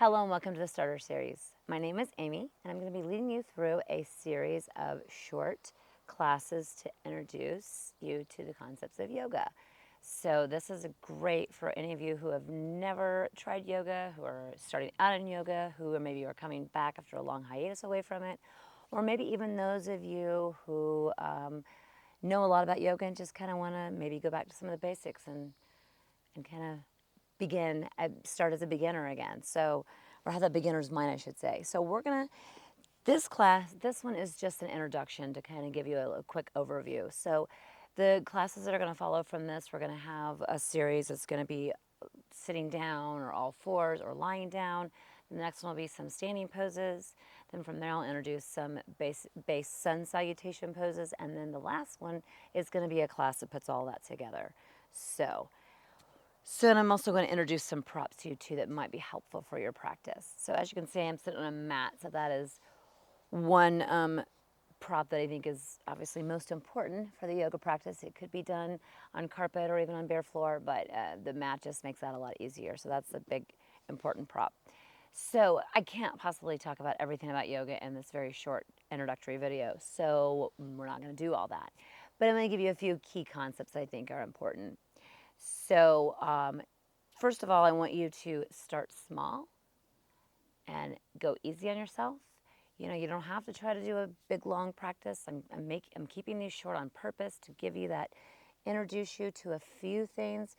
Hello and welcome to the Starter Series. My name is Amy and I'm going to be leading you through a series of short classes to introduce you to the concepts of yoga. So this is great for any of you who have never tried yoga, who are starting out in yoga, who are maybe are coming back after a long hiatus away from it, or maybe even those of you who know a lot about yoga and just kind of want to maybe go back to some of the basics and kind of start as a beginner again. So, or have a beginner's mind, I should say. So this one is just an introduction to kind of give you a quick overview. So the classes that are going to follow from this, we're going to have a series that's going to be sitting down or all fours or lying down. The next one will be some standing poses. Then from there, I'll introduce some base sun salutation poses. And then the last one is going to be a class that puts all that together. So then I'm also going to introduce some props to you too that might be helpful for your practice. So as you can see, I'm sitting on a mat. So that is one prop that I think is obviously most important for the yoga practice. It could be done on carpet or even on bare floor, but the mat just makes that a lot easier. So that's a big important prop. So I can't possibly talk about everything about yoga in this very short introductory video. So we're not going to do all that. But I'm going to give you a few key concepts I think are important. So first of all, I want you to start small and go easy on yourself. You know, you don't have to try to do a big, long practice. I'm keeping these short on purpose to give you that, introduce you to a few things.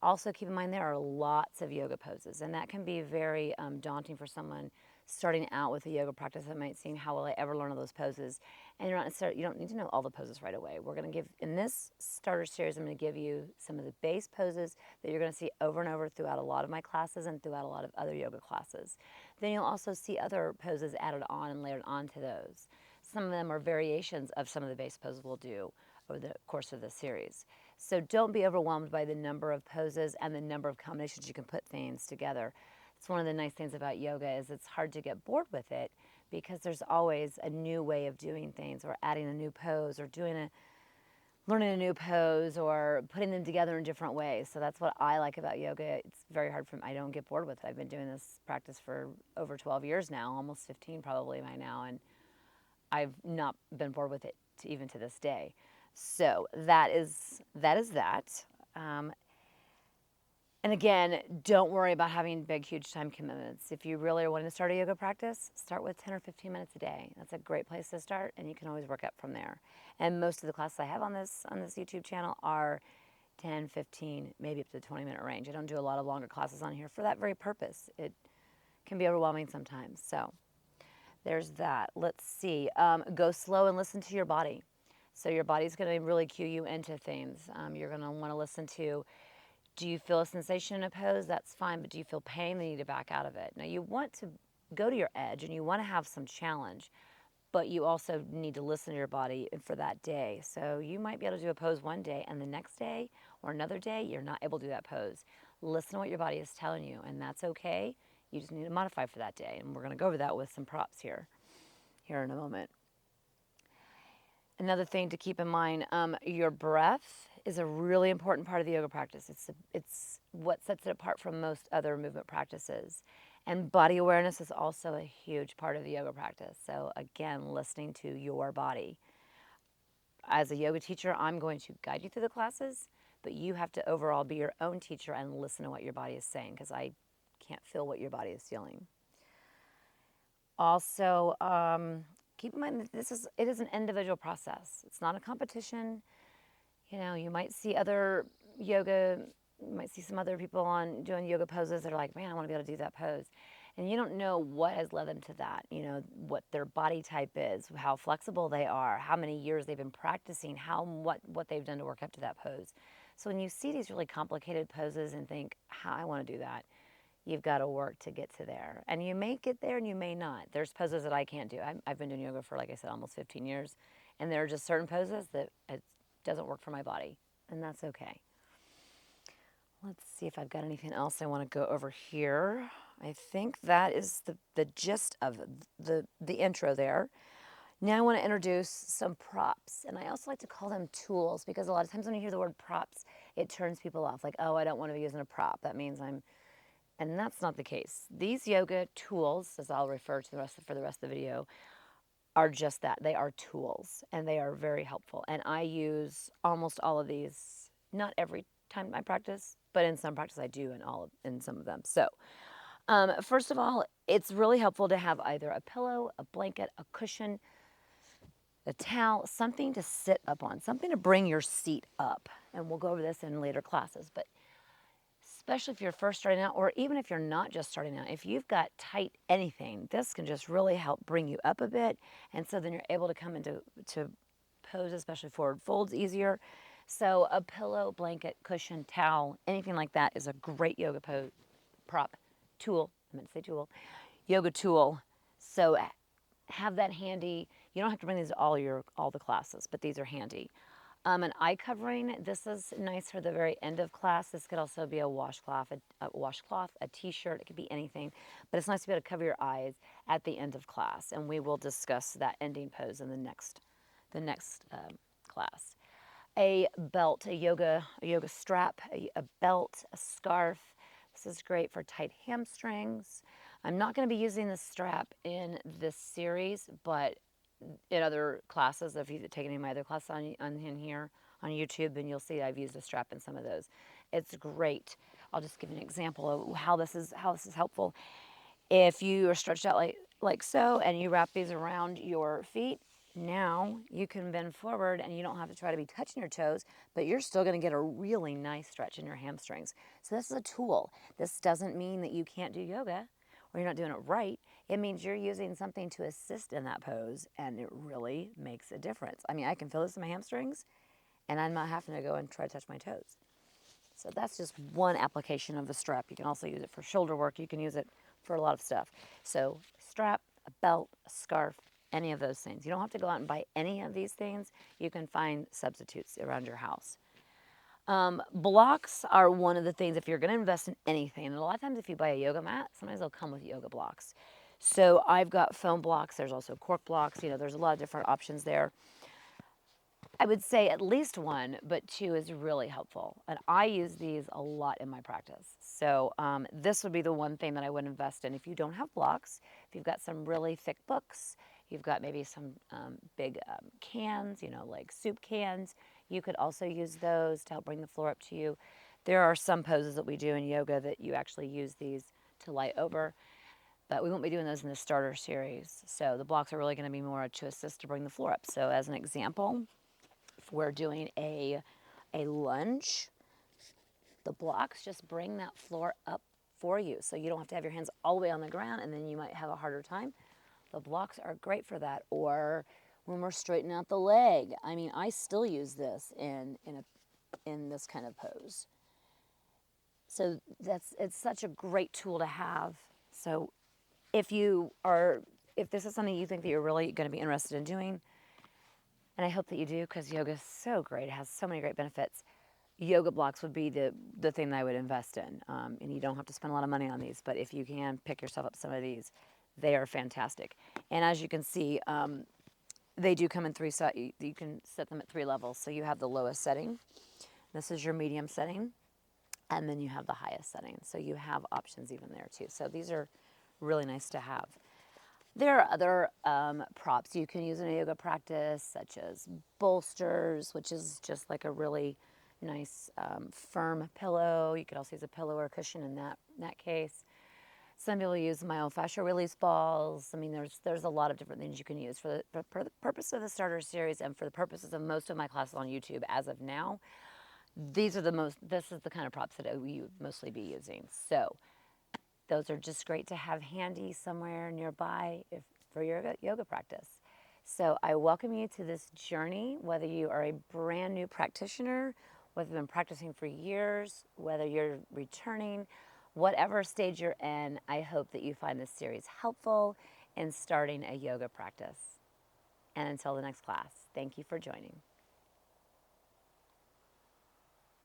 Also keep in mind there are lots of yoga poses, and that can be very daunting for someone starting out with a yoga practice. That might seem, how will I ever learn all those poses? And you don't need to know all the poses right away. We're going to give, in this starter series, I'm going to give you some of the base poses that you're going to see over and over throughout a lot of my classes and throughout a lot of other yoga classes. Then you'll also see other poses added on and layered onto those. Some of them are variations of some of the base poses we'll do over the course of the series. So don't be overwhelmed by the number of poses and the number of combinations you can put things together. It's one of the nice things about yoga is it's hard to get bored with it because there's always a new way of doing things, or adding a new pose, or learning a new pose, or putting them together in different ways. So that's what I like about yoga. It's very hard for me. I don't get bored with it. I've been doing this practice for over 12 years now, almost 15 probably by now, and I've not been bored with it even to this day. So that is that. And again, don't worry about having big, huge time commitments. If you really are wanting to start a yoga practice, start with 10 or 15 minutes a day. That's a great place to start, and you can always work up from there. And most of the classes I have on this YouTube channel are 10, 15, maybe up to the 20-minute range. I don't do a lot of longer classes on here for that very purpose. It can be overwhelming sometimes. So there's that. Let's see. Go slow and listen to your body. So your body's going to really cue you into things. You're going to want to listen to, do you feel a sensation in a pose? That's fine, but do you feel pain? Then you need to back out of it. Now you want to go to your edge and you want to have some challenge, but you also need to listen to your body for that day. So you might be able to do a pose one day, and the next day or another day, you're not able to do that pose. Listen to what your body is telling you, and that's okay. You just need to modify for that day, and we're going to go over that with some props here in a moment. Another thing to keep in mind, your breath is a really important part of the yoga practice. It's what sets it apart from most other movement practices. And body awareness is also a huge part of the yoga practice. So again, listening to your body. As a yoga teacher, I'm going to guide you through the classes, but you have to overall be your own teacher and listen to what your body is saying, because I can't feel what your body is feeling. Also, keep in mind that it is an individual process. It's not a competition. You know, you might see some other people doing yoga poses that are like, man, I want to be able to do that pose. And you don't know what has led them to that, you know, what their body type is, how flexible they are, how many years they've been practicing, what they've done to work up to that pose. So when you see these really complicated poses and think, how I want to do that, you've got to work to get to there. And you may get there and you may not. There's poses that I can't do. I've been doing yoga for, like I said, almost 15 years. And there are just certain poses that it doesn't work for my body. And that's okay. Let's see if I've got anything else I want to go over here. I think that is the gist of the intro there. Now I want to introduce some props. And I also like to call them tools, because a lot of times when you hear the word props, it turns people off. Like, oh, I don't want to be using a prop. That means I'm And that's not the case. These yoga tools, as I'll refer to for the rest of the video, are just that. They are tools, and they are very helpful. And I use almost all of these, not every time I practice, but in some practice I do in some of them. So first of all, it's really helpful to have either a pillow, a blanket, a cushion, a towel, something to sit up on, something to bring your seat up. And we'll go over this in later classes. But especially if you're first starting out, or even if you're not just starting out, if you've got tight anything, this can just really help bring you up a bit. And so then you're able to come into pose, especially forward folds, easier. So a pillow, blanket, cushion, towel, anything like that is a great yoga pose prop tool. I meant to say tool, yoga tool. So have that handy. You don't have to bring these to all the classes, but these are handy. An eye covering, this is nice for the very end of class. This could also be a washcloth, a t-shirt, it could be anything. But it's nice to be able to cover your eyes at the end of class. And we will discuss that ending pose in the next class. A belt, a yoga strap, a belt, a scarf. This is great for tight hamstrings. I'm not going to be using this strap in this series, but in other classes, if you've taken any of my other classes in here on YouTube, then you'll see I've used a strap in some of those. It's great. I'll just give you an example of how this is helpful. If you are stretched out like so, and you wrap these around your feet, now you can bend forward and you don't have to try to be touching your toes, but you're still going to get a really nice stretch in your hamstrings. So this is a tool. This doesn't mean that you can't do yoga or you're not doing it right. It means you're using something to assist in that pose, and it really makes a difference. I mean, I can feel this in my hamstrings, and I'm not having to go and try to touch my toes. So that's just one application of the strap. You can also use it for shoulder work. You can use it for a lot of stuff. So strap, a belt, a scarf, any of those things. You don't have to go out and buy any of these things. You can find substitutes around your house. Blocks are one of the things, if you're going to invest in anything, and a lot of times if you buy a yoga mat, sometimes they'll come with yoga blocks. So I've got foam blocks. There's also cork blocks. You know, there's a lot of different options there. I would say at least one, but two is really helpful. And I use these a lot in my practice. So this would be the one thing that I would invest in. If you don't have blocks, if you've got some really thick books, you've got maybe some big cans, you know, like soup cans, you could also use those to help bring the floor up to you. There are some poses that we do in yoga that you actually use these to lie over, but we won't be doing those in the starter series. So the blocks are really going to be more to assist to bring the floor up. So as an example, if we're doing a lunge, the blocks just bring that floor up for you. So you don't have to have your hands all the way on the ground, and then you might have a harder time. The blocks are great for that. Or when we're straightening out the leg. I mean, I still use this in this kind of pose. So it's such a great tool to have. So if this is something you think that you're really going to be interested in doing, and I hope that you do, because yoga is so great, it has so many great benefits, yoga blocks would be the thing that I would invest in. And you don't have to spend a lot of money on these, but if you can pick yourself up some of these, they are fantastic. And as you can see, they do come in three, you can set them at 3 levels. So you have the lowest setting, this is your medium setting, and then you have the highest setting. So you have options even there too. So these are really nice to have. There are other props you can use in a yoga practice, such as bolsters, which is just like a really nice firm pillow. You could also use a pillow or a cushion in that case. Some people use myofascial release balls. I mean, there's a lot of different things you can use for the purpose of the starter series and for the purposes of most of my classes on YouTube as of now. This is the kind of props that we would mostly be using. So those are just great to have handy somewhere nearby for your yoga practice. So I welcome you to this journey, whether you are a brand new practitioner, whether you've been practicing for years, whether you're returning, whatever stage you're in, I hope that you find this series helpful in starting a yoga practice. And until the next class, thank you for joining.